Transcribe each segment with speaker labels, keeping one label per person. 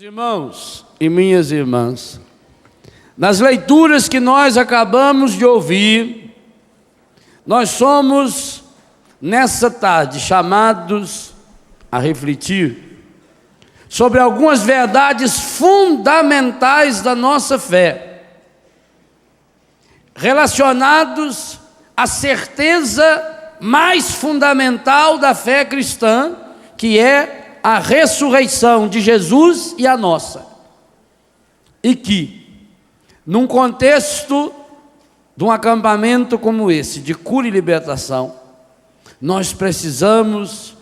Speaker 1: Irmãos e minhas irmãs, nas leituras que nós acabamos de ouvir, nós somos, nessa tarde, chamados a refletir sobre algumas verdades fundamentais da nossa fé, relacionados à certeza mais fundamental da fé cristã, que é a ressurreição de Jesus e a nossa. E que, num contexto de um acampamento como esse, de cura e libertação, nós precisamos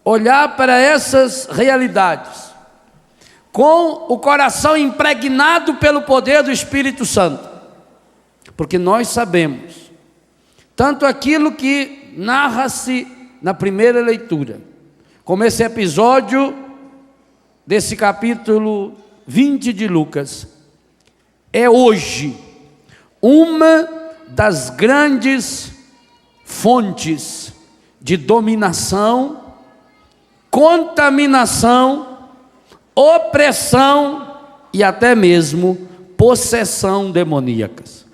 Speaker 1: olhar para essas realidades com o coração impregnado pelo poder do Espírito Santo, porque nós sabemos, tanto aquilo que narra-se na primeira leitura, como esse episódio desse capítulo 20 de Lucas, é hoje uma das grandes fontes de dominação, contaminação, opressão e até mesmo possessão demoníacas.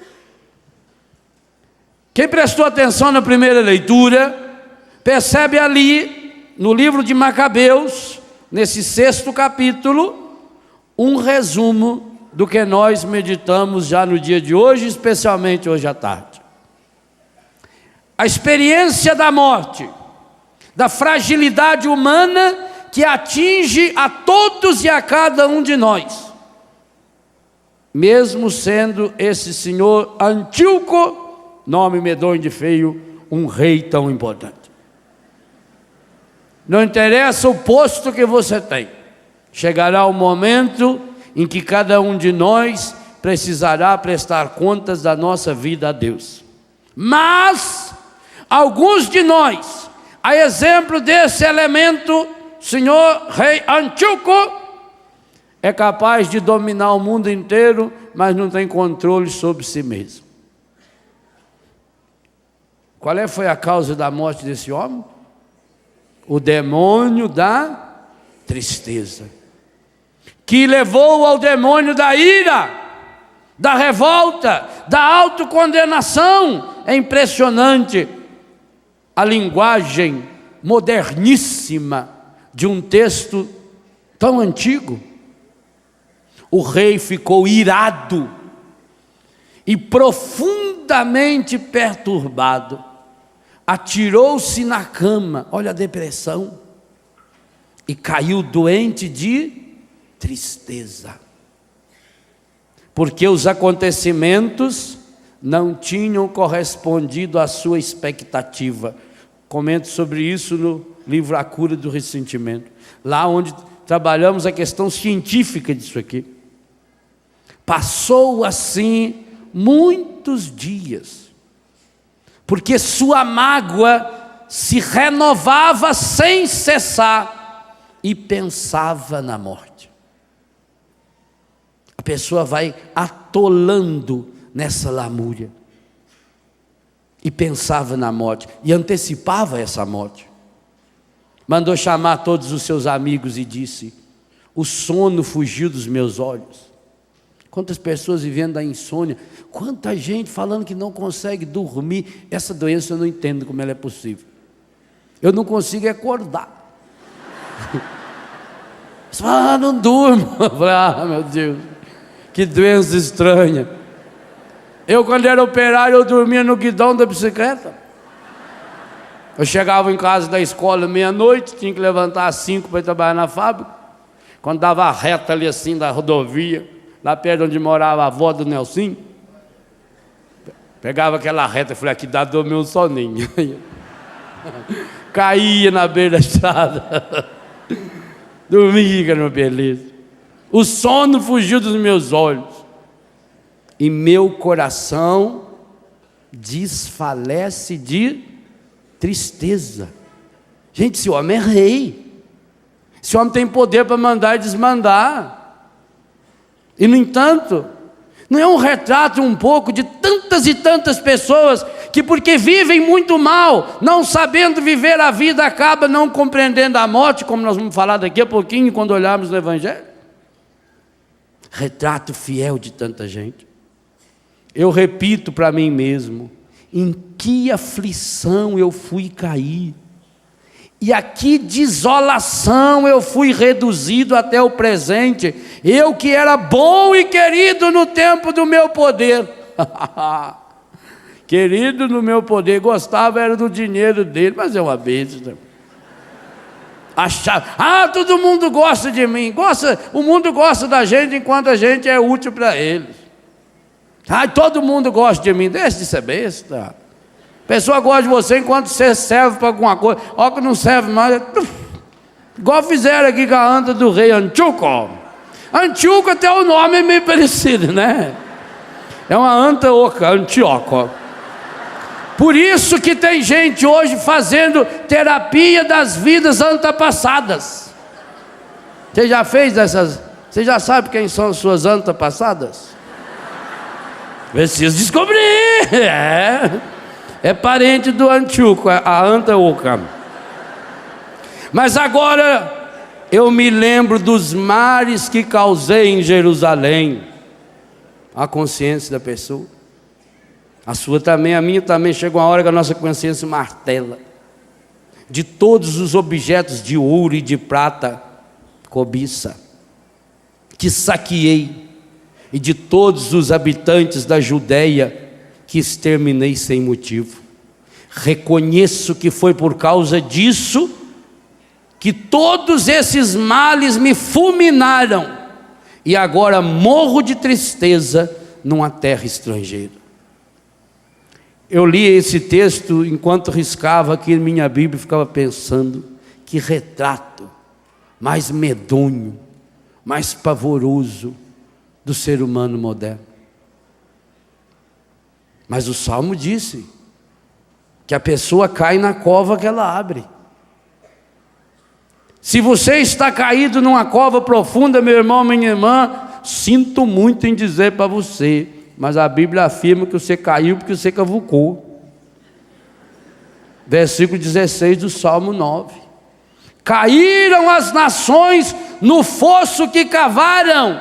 Speaker 1: Quem prestou atenção na primeira leitura, percebe ali, no livro de Macabeus, nesse 6º capítulo, um resumo do que nós meditamos já no dia de hoje, especialmente hoje à tarde. A experiência da morte, da fragilidade humana que atinge a todos e a cada um de nós, mesmo sendo esse senhor Antíoco, nome medonho de feio, um rei tão importante. Não interessa o posto que você tem, chegará o momento em que cada um de nós precisará prestar contas da nossa vida a Deus. Mas, alguns de nós, a exemplo desse elemento, senhor rei Antíoco, é capaz de dominar o mundo inteiro, mas não tem controle sobre si mesmo. Qual foi a causa da morte desse homem? O demônio da tristeza, que levou ao demônio da ira, da revolta, da autocondenação. É impressionante a linguagem moderníssima de um texto tão antigo. O rei ficou irado e profundamente perturbado, atirou-se na cama, olha a depressão, e caiu doente de tristeza, porque os acontecimentos não tinham correspondido à sua expectativa. Comento sobre isso no livro A Cura do Ressentimento, lá onde trabalhamos a questão científica disso aqui. Passou assim muitos dias, porque sua mágoa se renovava sem cessar e pensava na morte. A pessoa vai atolando nessa lamúria e pensava na morte e antecipava essa morte. Mandou chamar todos os seus amigos e disse: o sono fugiu dos meus olhos. Quantas pessoas vivendo da insônia, quanta gente falando que não consegue dormir. Essa doença eu não entendo como ela é possível. Eu não consigo acordar. Você fala, não durmo. Eu falei, meu Deus, que doença estranha. Eu, quando era operário, eu dormia no guidão da bicicleta. Eu chegava em casa da escola meia-noite, tinha que levantar às 5 para ir trabalhar na fábrica. Quando dava a reta ali assim da rodovia, lá perto onde morava a avó do Nelson, pegava aquela reta e falei, aqui dá dormir um soninho. Caía na beira da estrada. Dormia, era uma beleza. O sono fugiu dos meus olhos e meu coração desfalece de tristeza. Gente, esse homem é rei. Esse homem tem poder para mandar e desmandar. E, no entanto, não é um retrato um pouco de tantas e tantas pessoas que, porque vivem muito mal, não sabendo viver a vida, acabam não compreendendo a morte, como nós vamos falar daqui a pouquinho quando olharmos no Evangelho? retrato fiel de tanta gente. Eu repito para mim mesmo: em que aflição eu fui cair, e a que desolação eu fui reduzido até o presente, eu que era bom e querido no tempo do meu poder. Querido no meu poder, gostava era do dinheiro dele, mas é uma bênção. Achava, todo mundo gosta de mim, o mundo gosta da gente enquanto a gente é útil para eles. Todo mundo gosta de mim, deixa de ser besta. A pessoa gosta de você enquanto você serve para alguma coisa. Ó, que não serve mais, igual fizeram aqui com a anta do rei Antíoco. Antíoco até o nome é meio parecido, né? É uma anta oca, Antíoco. Por isso que tem gente hoje fazendo terapia das vidas antepassadas. Você já fez essas? Você já sabe quem são as suas antepassadas? Preciso descobrir. É parente do Antíoco, a anta oca. Mas agora eu me lembro dos males que causei em Jerusalém. A consciência da pessoa, a sua também, a minha também. Chega uma hora que a nossa consciência martela. De todos os objetos de ouro e de prata, cobiça, que saqueei, e de todos os habitantes da Judéia, que exterminei sem motivo. Reconheço que foi por causa disso que todos esses males me fulminaram, e agora morro de tristeza numa terra estrangeira. Eu li esse texto enquanto riscava aqui em minha Bíblia e ficava pensando: que retrato mais medonho, mais pavoroso do ser humano moderno. Mas o Salmo disse que a pessoa cai na cova que ela abre. Se você está caído numa cova profunda, meu irmão, minha irmã, sinto muito em dizer para você, mas a Bíblia afirma que você caiu porque você cavucou. Versículo 16 do Salmo 9. Caíram as nações no fosso que cavaram,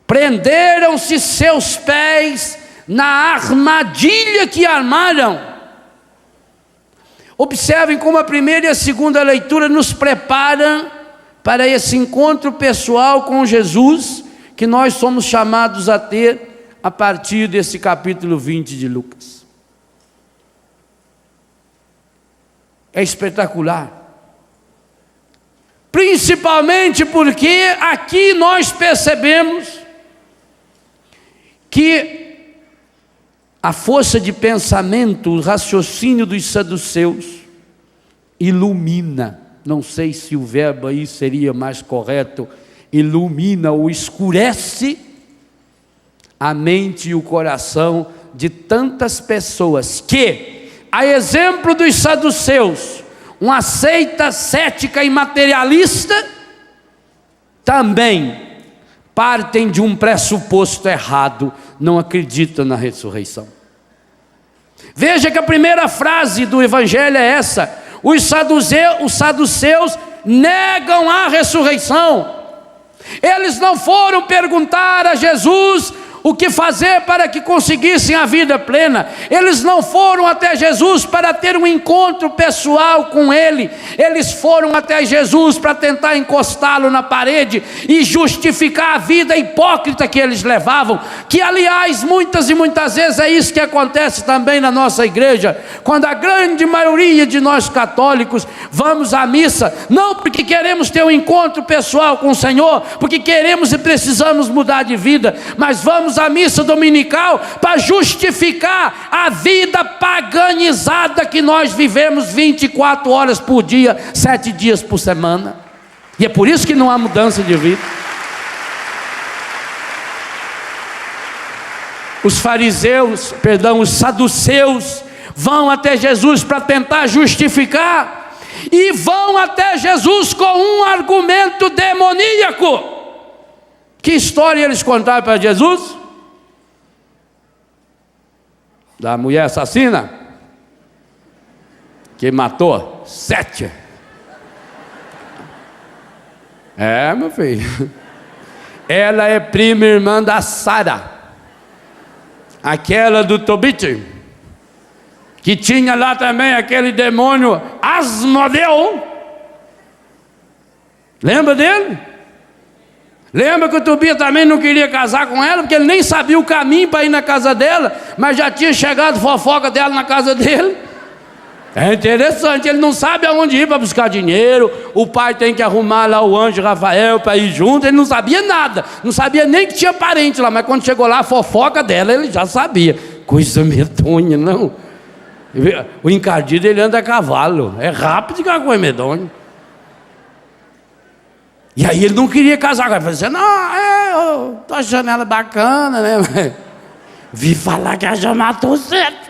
Speaker 1: prenderam-se seus pés na armadilha que armaram. Observem como a primeira e a segunda leitura nos preparam para esse encontro pessoal com Jesus, que nós somos chamados a ter a partir desse capítulo 20 de Lucas. É espetacular, principalmente porque aqui nós percebemos que a força de pensamento, o raciocínio dos saduceus ilumina, não sei se o verbo aí seria mais correto, ilumina ou escurece a mente e o coração de tantas pessoas que, a exemplo dos saduceus, uma seita cética e materialista, também partem de um pressuposto errado, não acreditam na ressurreição. Veja que a primeira frase do Evangelho é essa: os saduceus negam a ressurreição. Eles não foram perguntar a Jesus o que fazer para que conseguissem a vida plena. Eles não foram até Jesus para ter um encontro pessoal com Ele. Eles foram até Jesus para tentar encostá-lo na parede e justificar a vida hipócrita que eles levavam, que aliás muitas e muitas vezes é isso que acontece também na nossa igreja, quando a grande maioria de nós católicos vamos à missa, não porque queremos ter um encontro pessoal com o Senhor, porque queremos e precisamos mudar de vida, mas vamos à missa dominical para justificar a vida paganizada que nós vivemos 24 horas por dia, 7 dias por semana. E é por isso que não há mudança de vida. Os saduceus vão até Jesus para tentar justificar, e vão até Jesus com um argumento demoníaco. Que história eles contaram para Jesus? Da mulher assassina que matou 7. Meu filho, Ela é prima irmã da Sara, aquela do Tobit, que tinha lá também aquele demônio Asmodeu. Lembra dele? Lembra que o Tobias também não queria casar com ela, porque ele nem sabia o caminho para ir na casa dela, mas já tinha chegado fofoca dela na casa dele. É interessante, ele não sabe aonde ir para buscar dinheiro, o pai tem que arrumar lá o anjo Rafael para ir junto, ele não sabia nada, não sabia nem que tinha parente lá, mas quando chegou lá a fofoca dela, ele já sabia. Coisa medonha, não. O encardido, ele anda a cavalo, é rápido que é uma coisa medonha. E aí ele não queria casar, ele falou assim, não, eu tô achando ela bacana, né? Vi falar que ela já matou certo.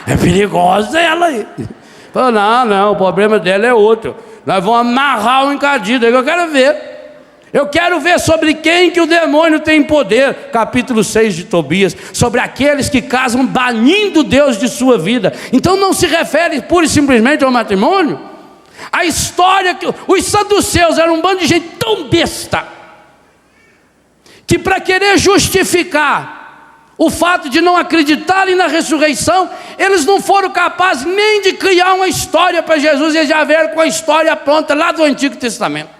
Speaker 1: É perigosa ela aí. Falou, não, o problema dela é outro. Nós vamos amarrar o encardido, é que eu quero ver. Eu quero ver sobre quem que o demônio tem poder. Capítulo 6 de Tobias. Sobre aqueles que casam banindo Deus de sua vida. Então não se refere pura e simplesmente ao matrimônio. A história que os saduceus eram um bando de gente tão besta, que para querer justificar o fato de não acreditarem na ressurreição, eles não foram capazes nem de criar uma história para Jesus, e já vieram com a história pronta lá do Antigo Testamento.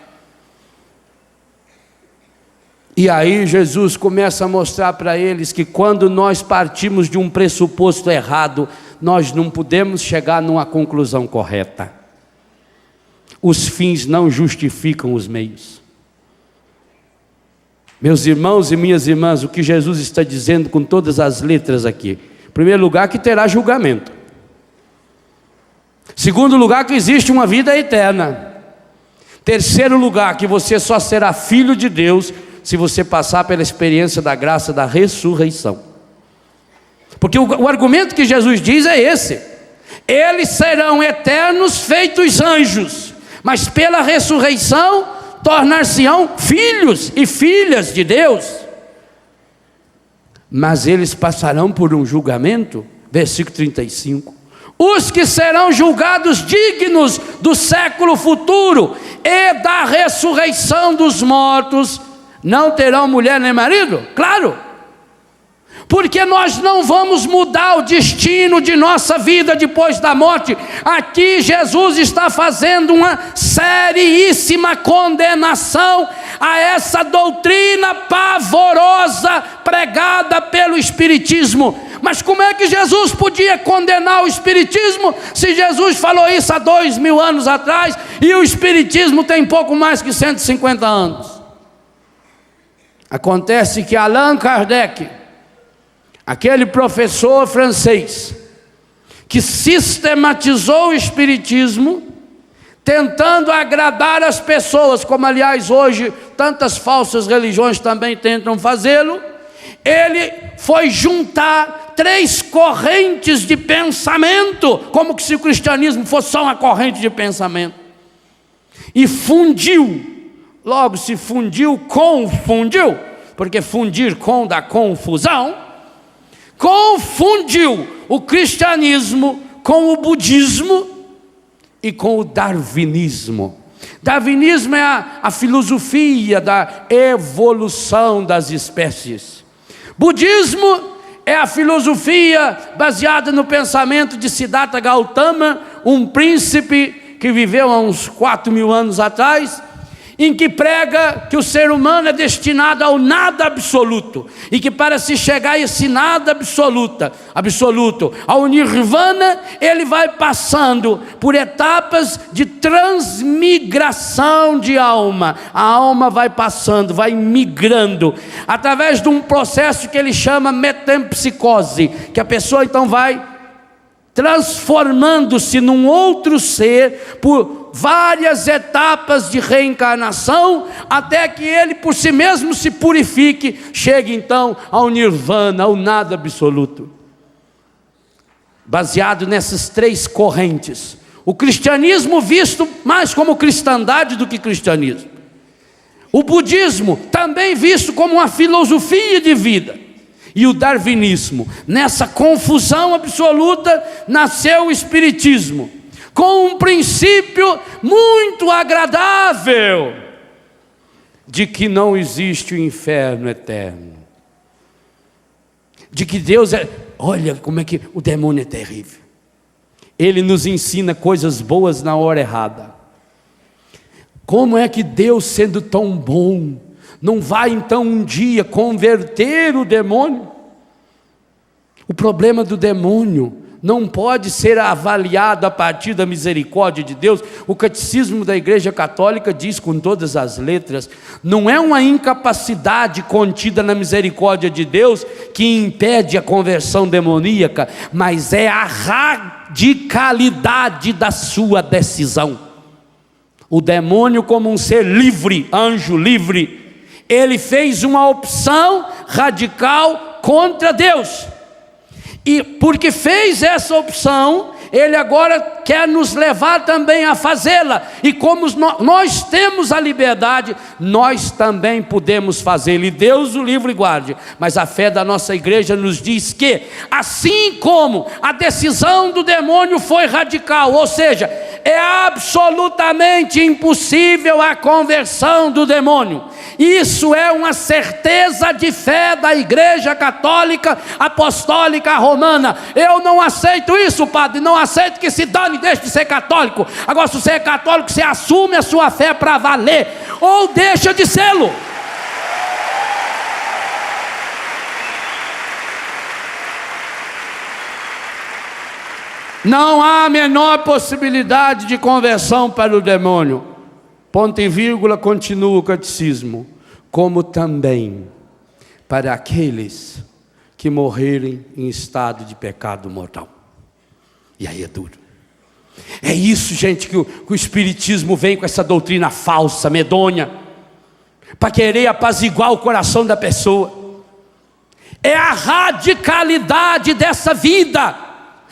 Speaker 1: E aí Jesus começa a mostrar para eles que quando nós partimos de um pressuposto errado, nós não podemos chegar numa conclusão correta. Os fins não justificam os meios. Meus irmãos e minhas irmãs, o que Jesus está dizendo com todas as letras aqui? Em primeiro lugar, que terá julgamento. Segundo lugar, que existe uma vida eterna. Terceiro lugar, que você só será filho de Deus se você passar pela experiência da graça da ressurreição. Porque o argumento que Jesus diz é esse: eles serão eternos feitos anjos, mas pela ressurreição tornar-se-ão filhos e filhas de Deus. Mas eles passarão por um julgamento, versículo 35. Os que serão julgados dignos do século futuro e da ressurreição dos mortos não terão mulher nem marido? Claro, porque nós não vamos mudar o destino de nossa vida depois da morte. Aqui Jesus está fazendo uma seríssima condenação a essa doutrina pavorosa pregada pelo Espiritismo. Mas como é que Jesus podia condenar o Espiritismo, se Jesus falou isso há 2000 anos atrás, e o Espiritismo tem pouco mais que 150 anos? Acontece que Allan Kardec, aquele professor francês que sistematizou o Espiritismo, tentando agradar as pessoas, como aliás hoje tantas falsas religiões também tentam fazê-lo, ele foi juntar 3 correntes de pensamento, como que se o cristianismo fosse só uma corrente de pensamento, e fundiu. Logo, se fundiu, confundiu, porque fundir com dá confusão. Confundiu o cristianismo com o budismo e com o darwinismo. Darwinismo é a filosofia da evolução das espécies. Budismo é a filosofia baseada no pensamento de Siddhartha Gautama, um príncipe que viveu há uns 4.000 anos atrás, em que prega que o ser humano é destinado ao nada absoluto, e que para se chegar a esse nada absoluto, ao nirvana, ele vai passando por etapas de transmigração de alma. A alma vai passando, vai migrando, através de um processo que ele chama metempsicose, que a pessoa então vai transformando-se num outro ser por várias etapas de reencarnação, até que ele por si mesmo se purifique, chegue então ao nirvana, ao nada absoluto. Baseado nessas 3 correntes, o cristianismo visto mais como cristandade do que cristianismo, o budismo também visto como uma filosofia de vida, e o darwinismo. Nessa confusão absoluta nasceu o Espiritismo, com um princípio muito agradável de que não existe o inferno eterno, de que Deus é... Olha como é que o demônio é terrível. Ele nos ensina coisas boas na hora errada. Como é que Deus, sendo tão bom, não vai então um dia converter o demônio? O problema do demônio não pode ser avaliado a partir da misericórdia de Deus. O catecismo da Igreja Católica diz com todas as letras: não é uma incapacidade contida na misericórdia de Deus que impede a conversão demoníaca, mas é a radicalidade da sua decisão. O demônio, como um ser livre, anjo livre, ele fez uma opção radical contra Deus. E porque fez essa opção, ele agora quer nos levar também a fazê-la. E como nós temos a liberdade, nós também podemos fazê-la. E Deus o livre e guarde. Mas a fé da nossa igreja nos diz que, assim como a decisão do demônio foi radical, ou seja, é absolutamente impossível a conversão do demônio. Isso é uma certeza de fé da Igreja Católica Apostólica Romana. Eu não aceito isso, padre, não aceito, que se dane, deixe de ser católico. Agora, se você é católico, você assume a sua fé para valer, ou deixa de sê-lo. Não há a menor possibilidade de conversão para o demônio. Ponto e vírgula, continua o catecismo. Como também para aqueles que morrerem em estado de pecado mortal. E aí é duro. É isso, gente, que o Espiritismo vem com essa doutrina falsa, medonha, para querer apaziguar o coração da pessoa. É a radicalidade dessa vida,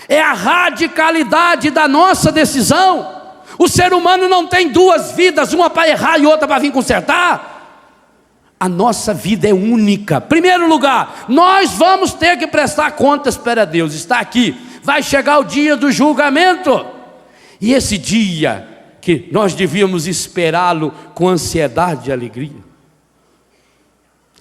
Speaker 1: é a radicalidade da nossa decisão. O ser humano não tem duas vidas, uma para errar e outra para vir consertar. A nossa vida é única. Primeiro lugar, nós vamos ter que prestar contas para Deus. Está aqui, vai chegar o dia do julgamento. E esse dia, que nós devíamos esperá-lo com ansiedade e alegria.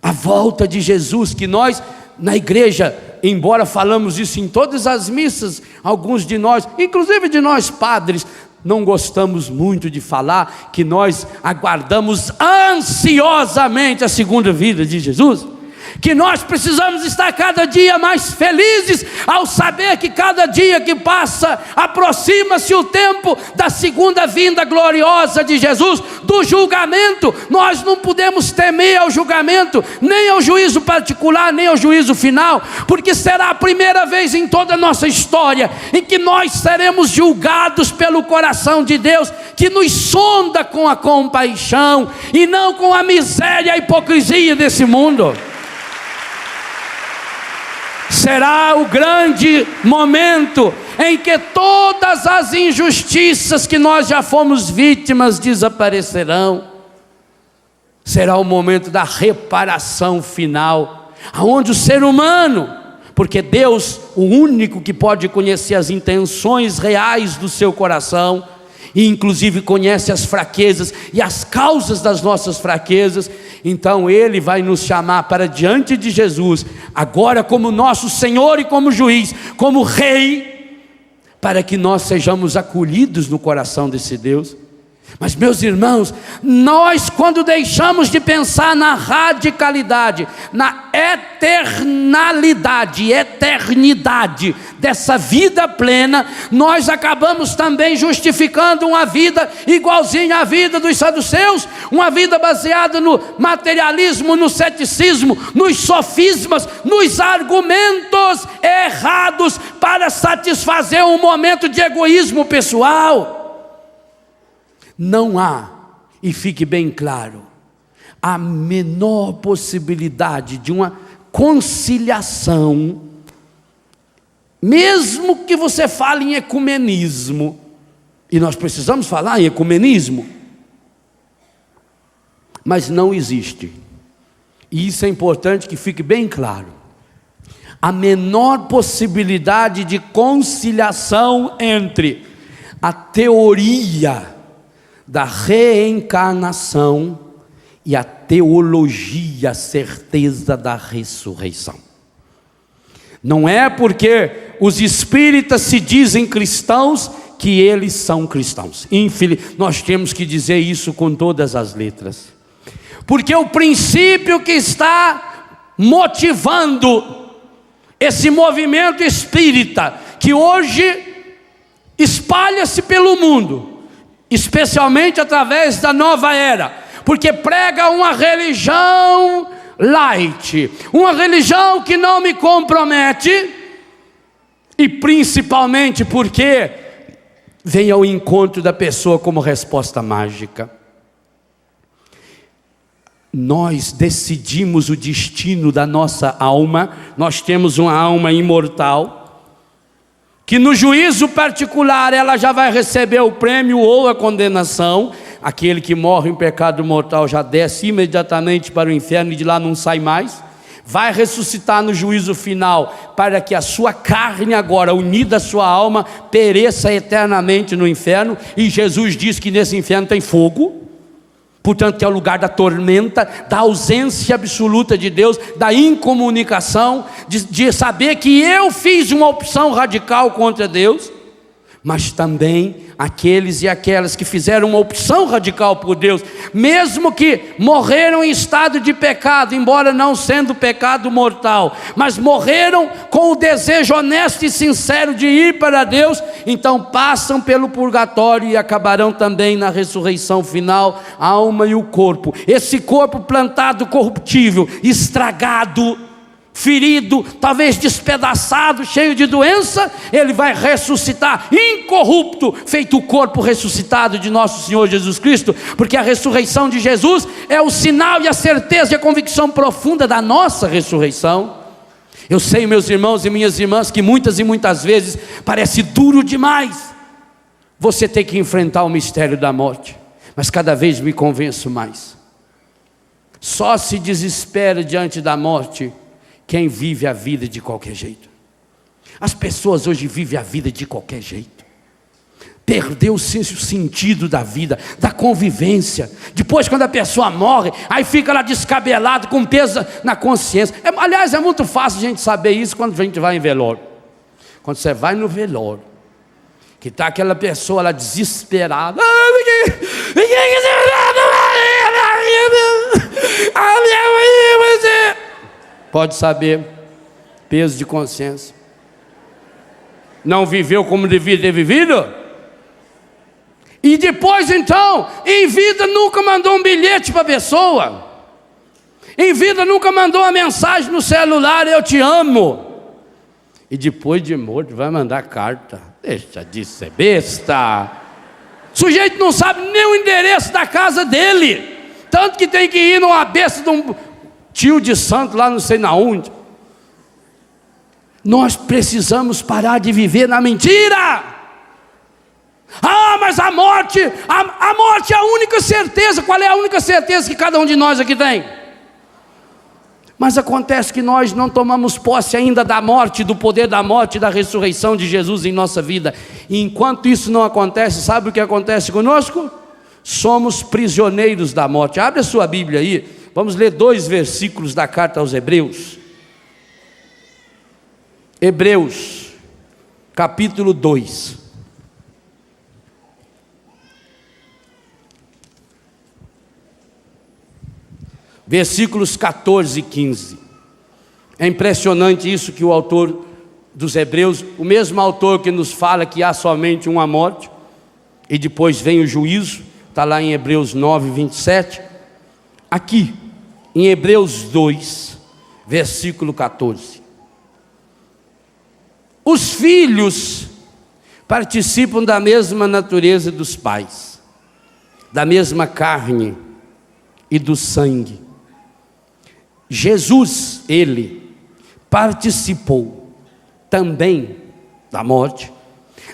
Speaker 1: A volta de Jesus, que nós, na igreja, embora falamos isso em todas as missas, alguns de nós, inclusive de nós padres, não gostamos muito de falar que nós aguardamos ansiosamente a segunda vinda de Jesus, que nós precisamos estar cada dia mais felizes ao saber que cada dia que passa aproxima-se o tempo da segunda vinda gloriosa de Jesus, do julgamento. Nós não podemos temer ao julgamento, nem ao juízo particular, nem ao juízo final, porque será a primeira vez em toda a nossa história em que nós seremos julgados pelo coração de Deus, que nos sonda com a compaixão e não com a miséria e a hipocrisia desse mundo. Será o grande momento em que todas as injustiças que nós já fomos vítimas desaparecerão. Será o momento da reparação final, aonde o ser humano, porque Deus, o único que pode conhecer as intenções reais do seu coração, e inclusive conhece as fraquezas e as causas das nossas fraquezas, então Ele vai nos chamar para diante de Jesus, agora como nosso Senhor e como juiz, como Rei, para que nós sejamos acolhidos no coração desse Deus. Mas meus irmãos, nós quando deixamos de pensar na radicalidade, na eternidade dessa vida plena, nós acabamos também justificando uma vida igualzinha à vida dos saduceus, uma vida baseada no materialismo, no ceticismo, nos sofismas, nos argumentos errados para satisfazer um momento de egoísmo pessoal. Não há, e fique bem claro, a menor possibilidade de uma conciliação, mesmo que você fale em ecumenismo, e nós precisamos falar em ecumenismo, mas não existe, e isso é importante que fique bem claro, a menor possibilidade de conciliação entre a teoria da reencarnação e a teologia, a certeza da ressurreição. Não é porque os espíritas se dizem cristãos que eles são cristãos. Nós temos que dizer isso com todas as letras. Porque o princípio que está motivando esse movimento espírita, que hoje espalha-se pelo mundo, especialmente através da nova era, porque prega uma religião light, uma religião que não me compromete, e principalmente porque vem ao encontro da pessoa como resposta mágica. Nós decidimos o destino da nossa alma. Nós temos uma alma imortal, que no juízo particular ela já vai receber o prêmio ou a condenação. Aquele que morre em pecado mortal já desce imediatamente para o inferno e de lá não sai mais. Vai ressuscitar no juízo final, para que a sua carne agora, unida à sua alma, pereça eternamente no inferno. E Jesus diz que nesse inferno tem fogo, portanto que é o lugar da tormenta, da ausência absoluta de Deus, da incomunicação, de saber que eu fiz uma opção radical contra Deus. Mas também aqueles e aquelas que fizeram uma opção radical por Deus, mesmo que morreram em estado de pecado, embora não sendo pecado mortal, mas morreram com o desejo honesto e sincero de ir para Deus, então passam pelo purgatório e acabarão também na ressurreição final, a alma e o corpo. Esse corpo plantado corruptível, estragado, ferido, talvez despedaçado, cheio de doença, ele vai ressuscitar incorrupto, feito o corpo ressuscitado de nosso Senhor Jesus Cristo, porque a ressurreição de Jesus é o sinal e a certeza e a convicção profunda da nossa ressurreição. Eu sei, meus irmãos e minhas irmãs, que muitas e muitas vezes parece duro demais você ter que enfrentar o mistério da morte, mas cada vez me convenço mais. Só se desespera diante da morte quem vive a vida de qualquer jeito. As pessoas hoje vivem a vida de qualquer jeito. Perdeu o sentido da vida, da convivência. Depois, quando a pessoa morre, aí fica lá descabelado, com peso na consciência. Aliás, é muito fácil a gente saber isso quando a gente vai em velório. Quando você vai no velório, que está aquela pessoa lá desesperada. Pode saber, peso de consciência. Não viveu como devia ter vivido? E depois então, em vida nunca mandou um bilhete para a pessoa. Em vida nunca mandou uma mensagem no celular, eu te amo. E depois de morto vai mandar carta. Deixa de ser besta. O sujeito não sabe nem o endereço da casa dele. Tanto que tem que ir numa besta de um tio de santo lá não sei na onde. Nós precisamos parar de viver na mentira. Mas a morte é a única certeza. Qual é a única certeza que cada um de nós aqui tem? Mas acontece que nós não tomamos posse ainda da morte, do poder da morte e da ressurreição de Jesus em nossa vida. E enquanto isso não acontece, sabe o que acontece conosco? Somos prisioneiros da morte. Abre a sua Bíblia aí. Vamos ler 2 versículos da carta aos Hebreus. Hebreus, capítulo 2. Versículos 14 e 15. É impressionante isso que o autor dos Hebreus, o mesmo autor que nos fala que há somente uma morte, e depois vem o juízo, está lá em Hebreus 9, 27. Aqui, em Hebreus 2, versículo 14. Os filhos participam da mesma natureza dos pais, da mesma carne e do sangue. Jesus, ele participou também da morte,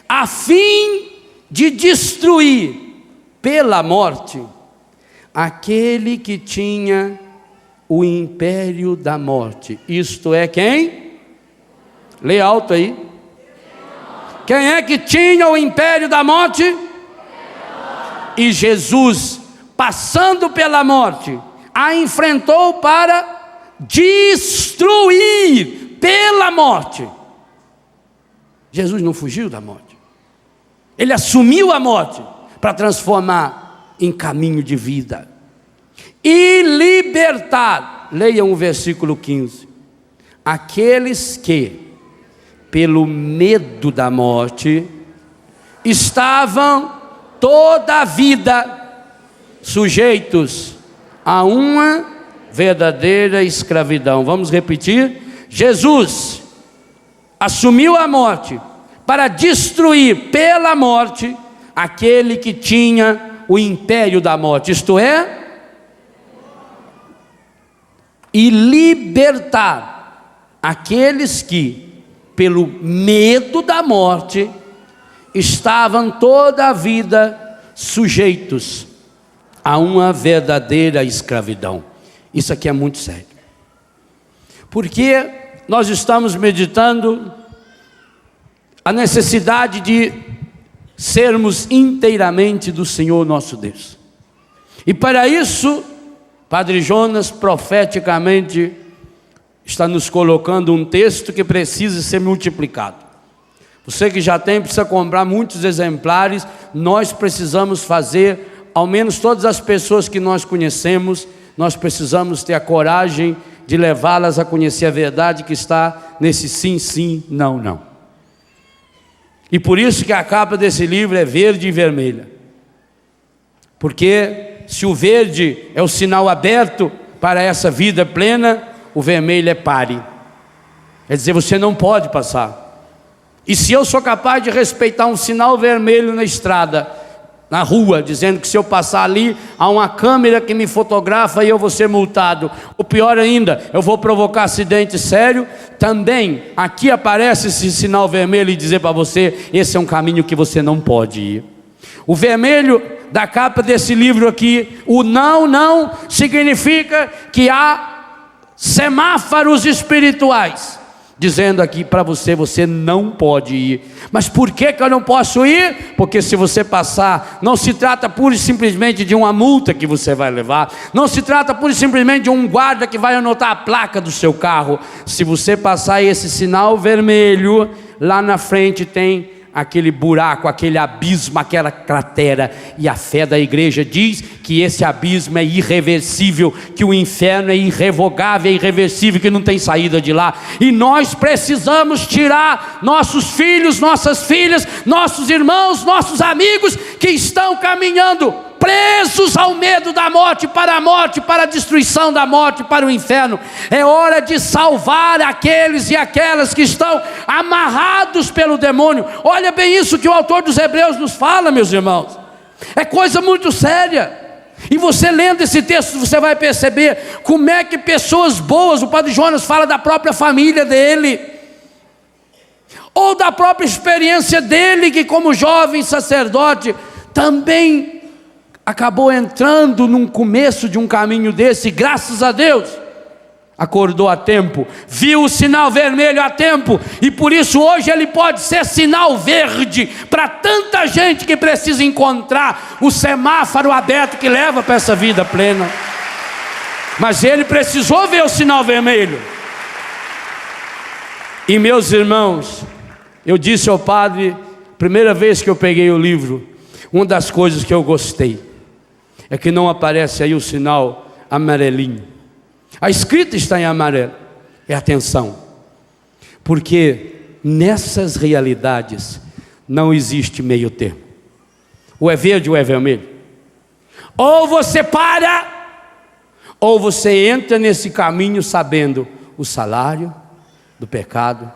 Speaker 1: a fim de destruir pela morte aquele que tinha o império da morte. Isto é quem? Lê alto aí. Quem é que tinha o império da morte? E Jesus, passando pela morte, a enfrentou para destruir pela morte. Jesus não fugiu da morte. Ele assumiu a morte para transformar em caminho de vida. E libertar, leiam o versículo 15, aqueles que, pelo medo da morte, estavam toda a vida sujeitos a uma verdadeira escravidão. Vamos repetir? Jesus assumiu a morte para destruir pela morte aquele que tinha o império da morte, isto é, e libertar aqueles que, pelo medo da morte, estavam toda a vida sujeitos a uma verdadeira escravidão. Isso aqui é muito sério, porque nós estamos meditando a necessidade de sermos inteiramente do Senhor nosso Deus, e para isso, Padre Jonas profeticamente está nos colocando um texto que precisa ser multiplicado. Você que já tem, precisa comprar muitos exemplares. Nós precisamos fazer, ao menos todas as pessoas que nós conhecemos, nós precisamos ter a coragem de levá-las a conhecer a verdade que está nesse sim, sim, não, não. E por isso que a capa desse livro é verde e vermelha, porque se o verde é o sinal aberto para essa vida plena, o vermelho é pare. Quer dizer, você não pode passar. E se eu sou capaz de respeitar um sinal vermelho na estrada, na rua, dizendo que se eu passar ali, há uma câmera que me fotografa e eu vou ser multado, ou pior ainda, eu vou provocar acidente sério, também aqui aparece esse sinal vermelho e dizer para você, esse é um caminho que você não pode ir. O vermelho da capa desse livro aqui, o não, não, significa que há semáforos espirituais, dizendo aqui para você, você não pode ir. Mas por que eu não posso ir? Porque se você passar, não se trata pura e simplesmente de uma multa que você vai levar, não se trata pura e simplesmente de um guarda que vai anotar a placa do seu carro. Se você passar esse sinal vermelho, lá na frente tem aquele buraco, aquele abismo, aquela cratera, e a fé da igreja diz que esse abismo é irreversível, que o inferno é irrevogável, é irreversível, que não tem saída de lá, e nós precisamos tirar nossos filhos, nossas filhas, nossos irmãos, nossos amigos que estão caminhando presos ao medo da morte, para a destruição da morte, para o inferno. É hora de salvar aqueles e aquelas que estão amarrados pelo demônio. Olha bem isso que o autor dos Hebreus nos fala, meus irmãos, é coisa muito séria. E você lendo esse texto, você vai perceber como é que pessoas boas, o Padre Jonas fala da própria família dele, ou da própria experiência dele, que como jovem sacerdote também acabou entrando num começo de um caminho desse, graças a Deus, acordou a tempo, viu o sinal vermelho a tempo, e por isso hoje ele pode ser sinal verde, para tanta gente que precisa encontrar o semáforo aberto que leva para essa vida plena, mas ele precisou ver o sinal vermelho. E meus irmãos, eu disse ao padre, primeira vez que eu peguei o livro, uma das coisas que eu gostei, é que não aparece aí o sinal amarelinho. A escrita está em amarelo. É atenção, porque nessas realidades não existe meio termo. Ou é verde ou é vermelho. Ou você para, ou você entra nesse caminho sabendo o salário do pecado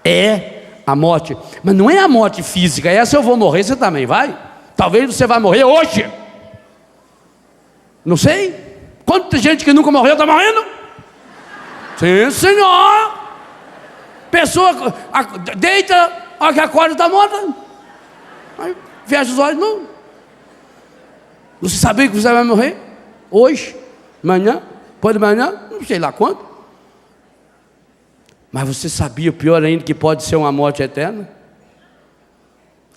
Speaker 1: é a morte. Mas não é a morte física, essa eu vou morrer, você também vai. Talvez você vai morrer hoje. Não sei, quanta gente que nunca morreu está morrendo? Sim, senhor. Pessoa deita, olha que acorda, está morta. Aí fecha os olhos, não. Você sabia que você vai morrer? Hoje, amanhã, depois de manhã, não sei lá quando. Mas você sabia, pior ainda, que pode ser uma morte eterna?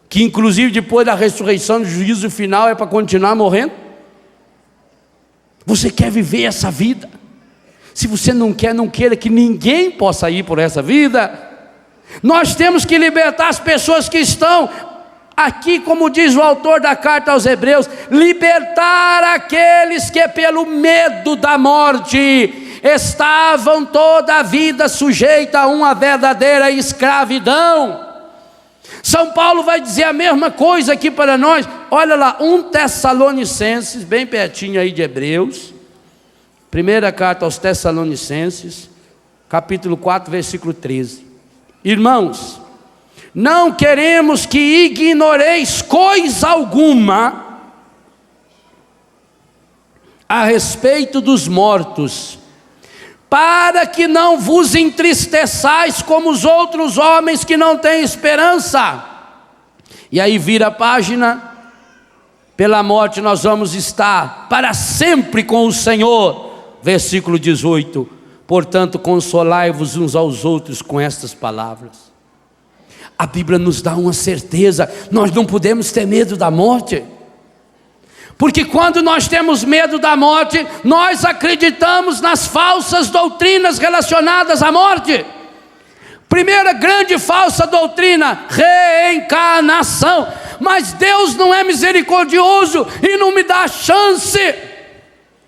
Speaker 1: Que inclusive depois da ressurreição, do juízo final, é para continuar morrendo? Você quer viver essa vida? Se você não quer, não queira que ninguém possa ir por essa vida. Nós temos que libertar as pessoas que estão aqui, como diz o autor da carta aos Hebreus, libertar aqueles que pelo medo da morte estavam toda a vida sujeitos a uma verdadeira escravidão. São Paulo vai dizer a mesma coisa aqui para nós. Olha lá, 1 Tessalonicenses, bem pertinho aí de Hebreus, primeira carta aos Tessalonicenses, capítulo 4, versículo 13. Irmãos, não queremos que ignoreis coisa alguma a respeito dos mortos, para que não vos entristeçais como os outros homens que não têm esperança. E aí vira a página. Pela morte nós vamos estar para sempre com o Senhor. Versículo 18. Portanto, consolai-vos uns aos outros com estas palavras. A Bíblia nos dá uma certeza. Nós não podemos ter medo da morte, porque quando nós temos medo da morte, nós acreditamos nas falsas doutrinas relacionadas à morte. Primeira grande falsa doutrina, reencarnação. Mas Deus não é misericordioso e não me dá chance.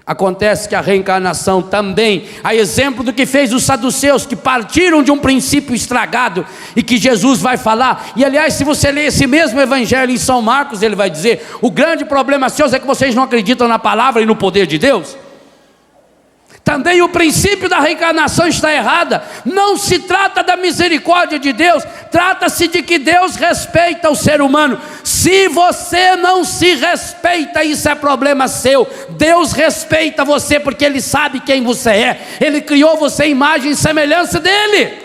Speaker 1: Acontece que a reencarnação também, a exemplo do que fez os saduceus, que partiram de um princípio estragado, e que Jesus vai falar. E aliás, se você ler esse mesmo evangelho em São Marcos, ele vai dizer: o grande problema seus é que vocês não acreditam na palavra e no poder de Deus. Também o princípio da reencarnação está errada. Não se trata da misericórdia de Deus, trata-se de que Deus respeita o ser humano. Se você não se respeita, isso é problema seu. Deus respeita você porque Ele sabe quem você é. Ele criou você à imagem e semelhança dEle.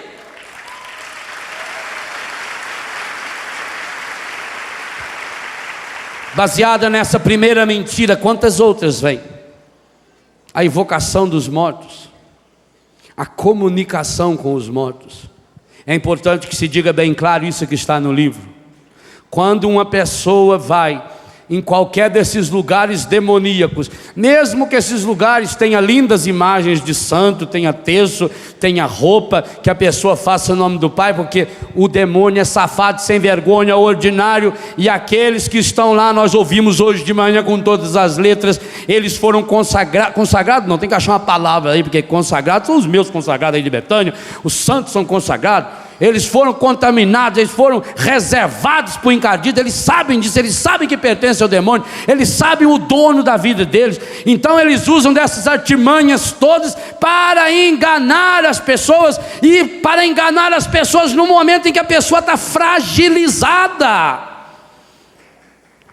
Speaker 1: Baseada nessa primeira mentira, quantas outras vêm? A invocação dos mortos, a comunicação com os mortos. É importante que se diga bem claro isso que está no livro. Quando uma pessoa vai em qualquer desses lugares demoníacos, mesmo que esses lugares tenham lindas imagens de santo, tenha terço, tenha roupa, que a pessoa faça o nome do Pai, porque o demônio é safado, sem vergonha, ordinário, e aqueles que estão lá, nós ouvimos hoje de manhã com todas as letras, eles foram consagrados, não, tem que achar uma palavra aí, porque consagrados são os meus consagrados aí de Betânia, os santos são consagrados. Eles foram contaminados, eles foram reservados para o encardido, eles sabem disso, eles sabem que pertence ao demônio, eles sabem o dono da vida deles. Então eles usam dessas artimanhas todas para enganar as pessoas, e para enganar as pessoas no momento em que a pessoa está fragilizada.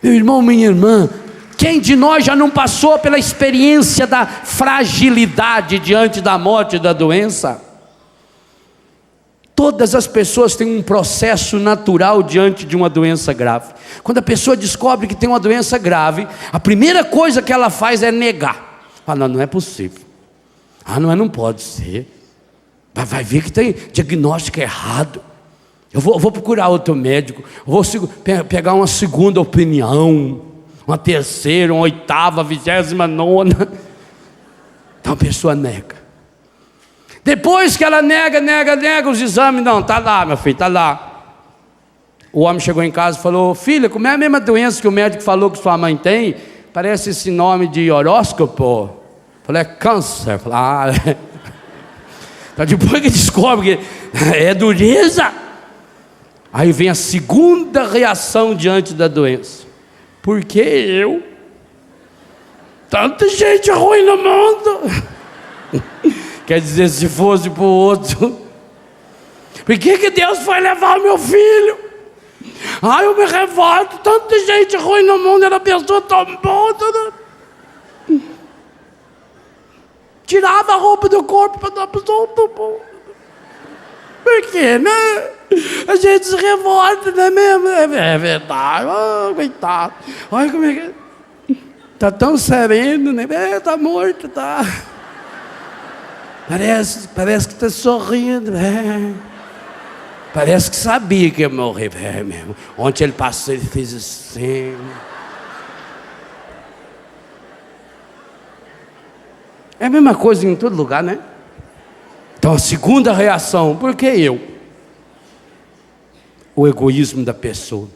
Speaker 1: Meu irmão, minha irmã, quem de nós já não passou pela experiência da fragilidade diante da morte e da doença? Todas as pessoas têm um processo natural diante de uma doença grave. Quando a pessoa descobre que tem uma doença grave, a primeira coisa que ela faz é negar. Não, não é possível. Não pode ser. Vai ver que tem diagnóstico errado. Eu vou procurar outro médico. Eu vou pegar uma segunda opinião, uma terceira, uma oitava, 29ª. Então a pessoa nega. Depois que ela nega os exames, não, está lá, meu filho, está lá. O homem chegou em casa e falou: filha, como é a mesma doença que o médico falou que sua mãe tem? Parece esse nome de horóscopo. Falei: é câncer. Falei: então depois que descobre que é dureza, aí vem a segunda reação diante da doença: por que eu? Tanta gente ruim no mundo. Quer dizer, se fosse para o outro, por que Deus foi levar o meu filho? Eu me revolto, tanta gente ruim no mundo, era pessoa tão boa. Tirava a roupa do corpo para dar a pessoa tão boa. Por quê, né? A gente se revolta, não é mesmo? É verdade, coitado. Olha como é que está tão sereno, né? Está morto, tá. Parece que está sorrindo. Parece que sabia que ia morrer. Mesmo. Ontem ele passou, ele fez assim. É a mesma coisa em todo lugar, né? Então a segunda reação, por que eu? O egoísmo da pessoa.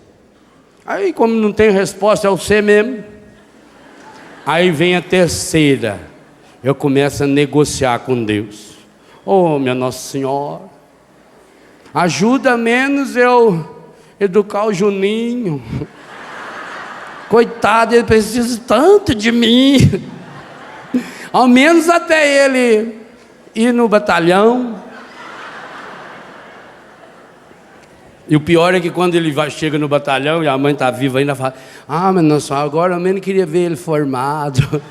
Speaker 1: Aí como não tem resposta, é o você mesmo. Aí vem a terceira, eu começo a negociar com Deus. Oh, minha Nossa Senhora, ajuda menos eu educar o Juninho. Coitado, ele precisa tanto de mim. Ao menos até ele ir no batalhão. E o pior é que quando ele chega no batalhão e a mãe está viva ainda, fala: ah, mas Nossa Senhora, agora eu menos queria ver ele formado,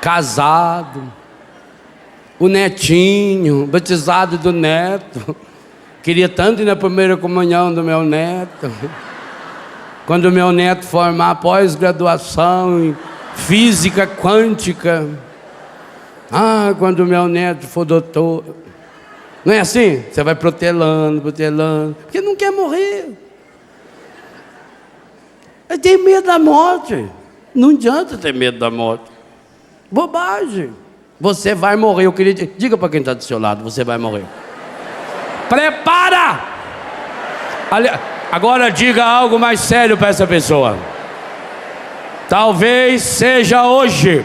Speaker 1: casado, o netinho, batizado do neto. Queria tanto ir na primeira comunhão do meu neto. Quando o meu neto formar pós-graduação em física quântica. Ah, quando o meu neto for doutor. Não é assim? Você vai protelando, porque não quer morrer. Eu tenho medo da morte. Não adianta ter medo da morte. Bobagem. Você vai morrer. Eu queria diga para quem está do seu lado, você vai morrer. Prepara! Agora diga algo mais sério para essa pessoa. Talvez seja hoje.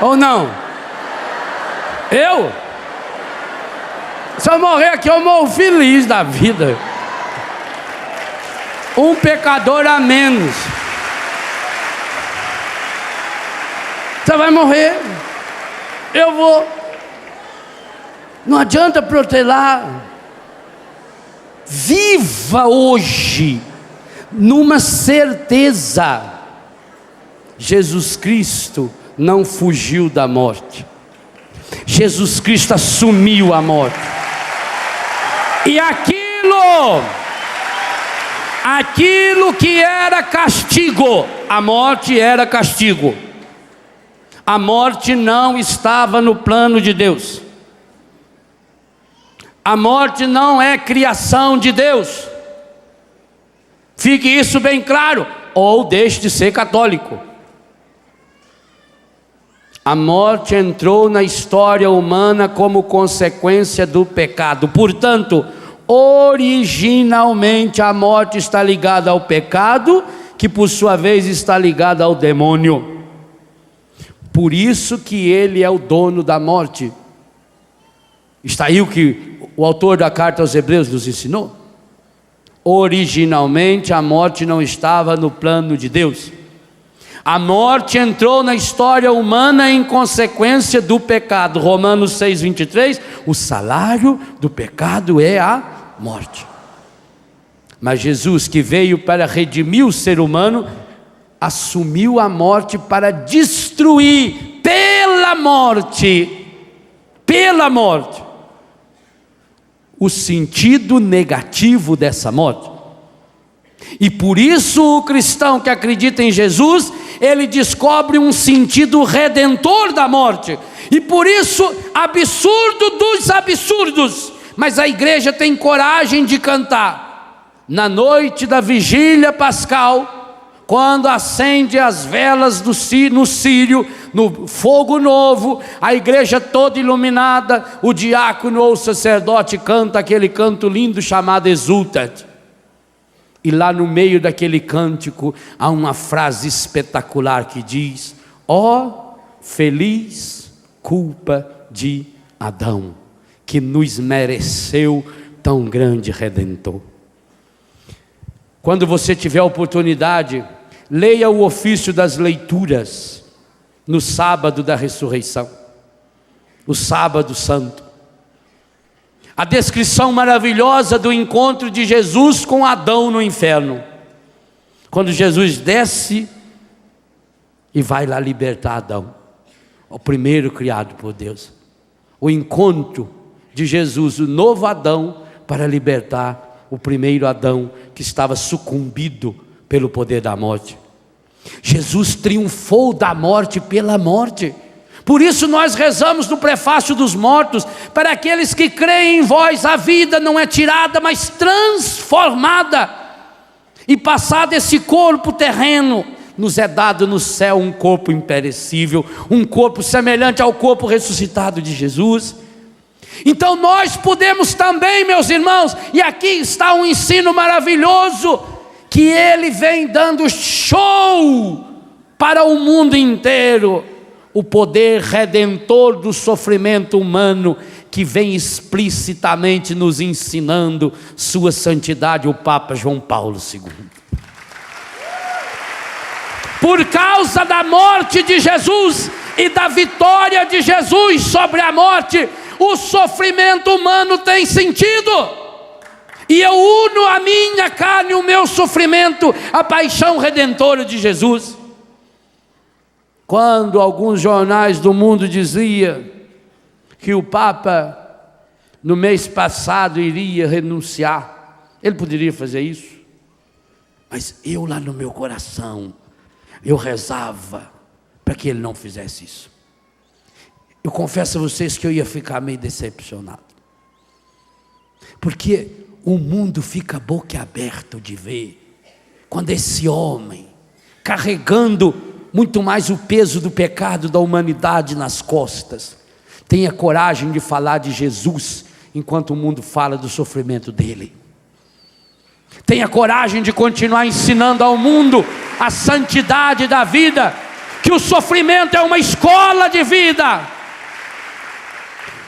Speaker 1: Ou não? Se eu morrer aqui, eu morro feliz da vida. Um pecador a menos. Você vai morrer. Eu vou. Não adianta protelar. Viva hoje numa certeza: Jesus Cristo não fugiu da morte. Jesus Cristo assumiu a morte. E aquilo que era castigo, a morte era castigo. A morte não estava no plano de Deus. A morte não é criação de Deus. Fique isso bem claro, ou deixe de ser católico. A morte entrou na história humana como consequência do pecado. Portanto, originalmente a morte está ligada ao pecado, que por sua vez está ligada ao demônio. Por isso que ele é o dono da morte. Está aí o que o autor da carta aos Hebreus nos ensinou. Originalmente a morte não estava no plano de Deus. A morte entrou na história humana em consequência do pecado. Romanos 6,23, o salário do pecado é a morte. Mas Jesus, que veio para redimir o ser humano, assumiu a morte para destruir pela morte, o sentido negativo dessa morte. E por isso o cristão que acredita em Jesus, ele descobre um sentido redentor da morte. E por isso, absurdo dos absurdos, mas a igreja tem coragem de cantar. Na noite da vigília pascal, quando acende as velas no círio, no fogo novo, a igreja toda iluminada, o diácono ou o sacerdote canta aquele canto lindo chamado Exultat. E lá no meio daquele cântico há uma frase espetacular que diz: ó feliz culpa de Adão, que nos mereceu tão grande Redentor. Quando você tiver a oportunidade, leia o ofício das leituras no sábado da ressurreição, o sábado santo. A descrição maravilhosa do encontro de Jesus com Adão no inferno. Quando Jesus desce e vai lá libertar Adão, o primeiro criado por Deus. O encontro de Jesus, o novo Adão, para libertar o primeiro Adão que estava sucumbido pelo poder da morte. Jesus triunfou da morte pela morte. Por isso nós rezamos no prefácio dos mortos: para aqueles que creem em vós, a vida não é tirada, mas transformada, e passado esse corpo terreno, nos é dado no céu um corpo imperecível, um corpo semelhante ao corpo ressuscitado de Jesus. Então nós podemos também, meus irmãos, e aqui está um ensino maravilhoso, que ele vem dando show para o mundo inteiro, o poder redentor do sofrimento humano, que vem explicitamente nos ensinando sua santidade, o Papa João Paulo II. Por causa da morte de Jesus e da vitória de Jesus sobre a morte, o sofrimento humano tem sentido. E eu uno a minha carne, o meu sofrimento, à paixão redentora de Jesus. Quando alguns jornais do mundo diziam que o Papa, no mês passado, iria renunciar, ele poderia fazer isso. Mas eu lá no meu coração, eu rezava para que ele não fizesse isso. Eu confesso a vocês que eu ia ficar meio decepcionado. Porque o mundo fica boquiaberto de ver quando esse homem, carregando muito mais o peso do pecado da humanidade nas costas, tenha coragem de falar de Jesus enquanto o mundo fala do sofrimento dele. Tenha coragem de continuar ensinando ao mundo a santidade da vida, que o sofrimento é uma escola de vida,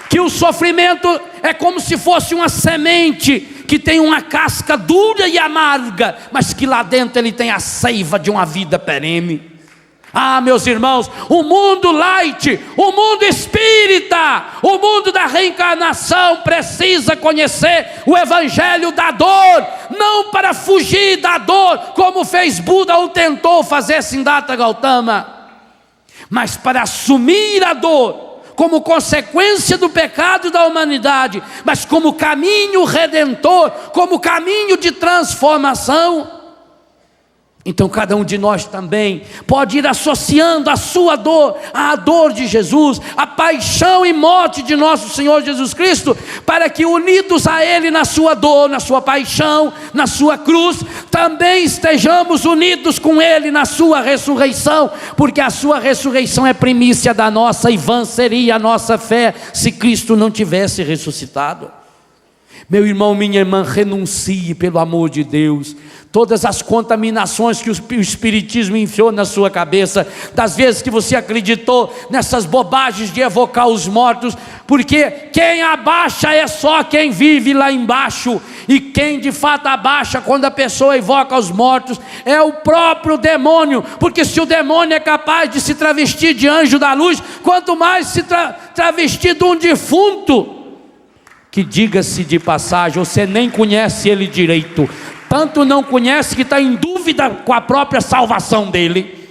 Speaker 1: que o sofrimento é como se fosse uma semente que tem uma casca dura e amarga, mas que lá dentro ele tem a seiva de uma vida perene. Ah, meus irmãos, o mundo light, o mundo espírita, o mundo da reencarnação precisa conhecer o evangelho da dor, não para fugir da dor, como fez Buda ou tentou fazer Siddhartha Gautama, mas para assumir a dor como consequência do pecado da humanidade, mas como caminho redentor, como caminho de transformação. Então cada um de nós também pode ir associando a sua dor à dor de Jesus, a paixão e morte de nosso Senhor Jesus Cristo, para que unidos a Ele na sua dor, na sua paixão, na sua cruz, também estejamos unidos com Ele na sua ressurreição, porque a sua ressurreição é primícia da nossa, e vã seria a nossa fé se Cristo não tivesse ressuscitado. Meu irmão, minha irmã, renuncie pelo amor de Deus todas as contaminações que o Espiritismo enfiou na sua cabeça, das vezes que você acreditou nessas bobagens de evocar os mortos, porque quem abaixa é só quem vive lá embaixo, e quem de fato abaixa quando a pessoa evoca os mortos é o próprio demônio, porque se o demônio é capaz de se travestir de anjo da luz, quanto mais se travestir de um defunto, que diga-se de passagem, você nem conhece ele direito, tanto não conhece que está em dúvida com a própria salvação dele.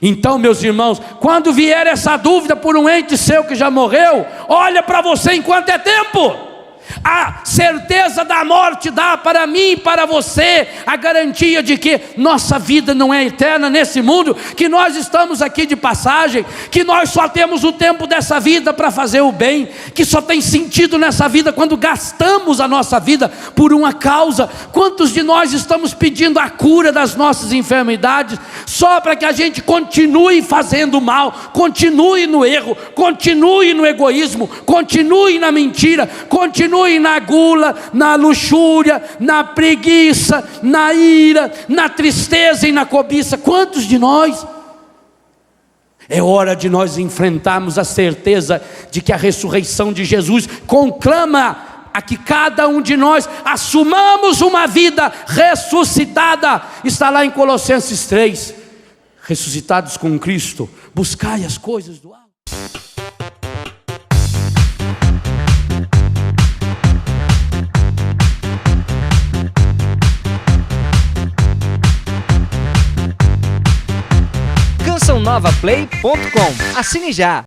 Speaker 1: Então, meus irmãos, quando vier essa dúvida por um ente seu que já morreu, olha para você enquanto é tempo. A certeza da morte dá para mim e para você a garantia de que nossa vida não é eterna nesse mundo, que nós estamos aqui de passagem, que nós só temos o tempo dessa vida para fazer o bem, que só tem sentido nessa vida quando gastamos a nossa vida por uma causa. Quantos de nós estamos pedindo a cura das nossas enfermidades só para que a gente continue fazendo mal, continue no erro, continue no egoísmo, continue na mentira, continue na gula, na luxúria, na preguiça, na ira, na tristeza e na cobiça? Quantos de nós? É hora de nós enfrentarmos a certeza de que a ressurreição de Jesus conclama a que cada um de nós assumamos uma vida ressuscitada. Está lá em Colossenses 3, ressuscitados com Cristo, buscai as coisas do alto.
Speaker 2: CançãoNovaPlay.com. Assine já!